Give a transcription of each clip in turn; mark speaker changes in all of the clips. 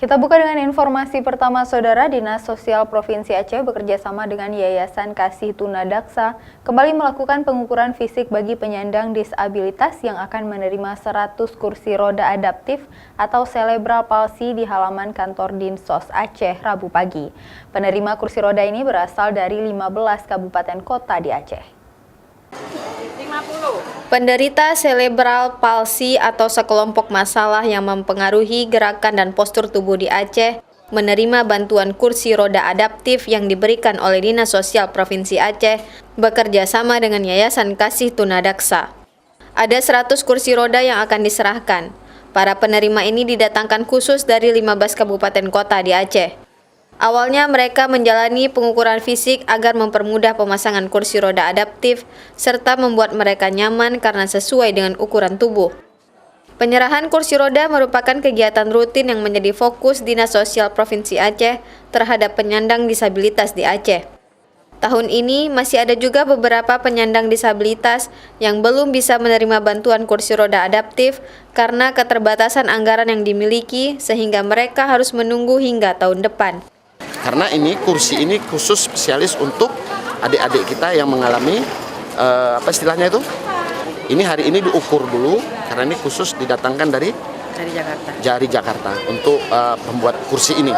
Speaker 1: Kita buka dengan informasi pertama, Saudara. Dinas Sosial Provinsi Aceh bekerjasama dengan Yayasan Kasih Tuna Daksa kembali melakukan pengukuran fisik bagi penyandang disabilitas yang akan menerima 100 kursi roda adaptif atau cerebral palsy di halaman kantor Dinsos Aceh Rabu pagi. Penerima kursi roda ini berasal dari 15 kabupaten kota di Aceh. Penderita cerebral palsy atau sekelompok masalah yang mempengaruhi gerakan dan postur tubuh di Aceh menerima bantuan kursi roda adaptif yang diberikan oleh Dinas Sosial Provinsi Aceh bekerja sama dengan Yayasan Kasih Tuna Daksa. Ada 100 kursi roda yang akan diserahkan. Para penerima ini didatangkan khusus dari 15 kabupaten kota di Aceh. Awalnya mereka menjalani pengukuran fisik agar mempermudah pemasangan kursi roda adaptif serta membuat mereka nyaman karena sesuai dengan ukuran tubuh. Penyerahan kursi roda merupakan kegiatan rutin yang menjadi fokus Dinas Sosial Provinsi Aceh terhadap penyandang disabilitas di Aceh. Tahun ini masih ada juga beberapa penyandang disabilitas yang belum bisa menerima bantuan kursi roda adaptif karena keterbatasan anggaran yang dimiliki sehingga mereka harus menunggu hingga tahun depan.
Speaker 2: Karena ini kursi ini khusus spesialis untuk adik-adik kita yang mengalami apa istilahnya itu? Ini hari ini diukur dulu karena ini khusus didatangkan dari Jakarta untuk pembuat kursi ini.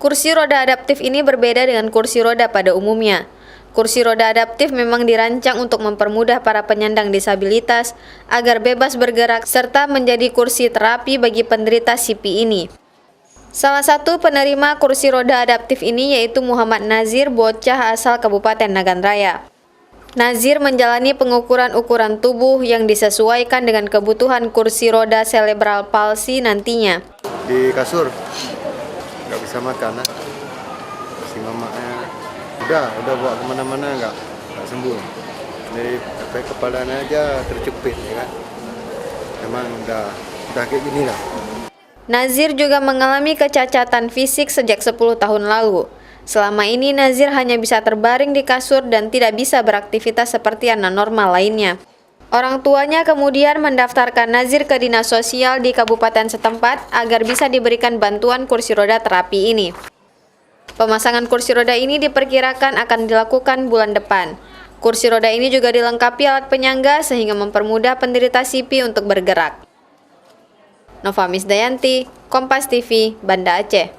Speaker 1: Kursi roda adaptif ini berbeda dengan kursi roda pada umumnya. Kursi roda adaptif memang dirancang untuk mempermudah para penyandang disabilitas agar bebas bergerak serta menjadi kursi terapi bagi penderita CP ini. Salah satu penerima kursi roda adaptif ini yaitu Muhammad Nazir, bocah asal Kabupaten Nagan Raya. Nazir menjalani pengukuran ukuran tubuh yang disesuaikan dengan kebutuhan kursi roda cerebral palsy nantinya.
Speaker 3: Di kasur, nggak bisa makan, si mamanya udah bawa kemana-mana nggak sembuh. Dari kepalanya aja terjepit, ya kan? Emang udah kayak gini lah.
Speaker 1: Nazir juga mengalami kecacatan fisik sejak 10 tahun lalu. Selama ini Nazir hanya bisa terbaring di kasur dan tidak bisa beraktivitas seperti anak normal lainnya. Orang tuanya kemudian mendaftarkan Nazir ke Dinas Sosial di kabupaten setempat agar bisa diberikan bantuan kursi roda terapi ini. Pemasangan kursi roda ini diperkirakan akan dilakukan bulan depan. Kursi roda ini juga dilengkapi alat penyangga sehingga mempermudah penderita CP untuk bergerak. Nova Misdayanti, Kompas TV, Banda Aceh.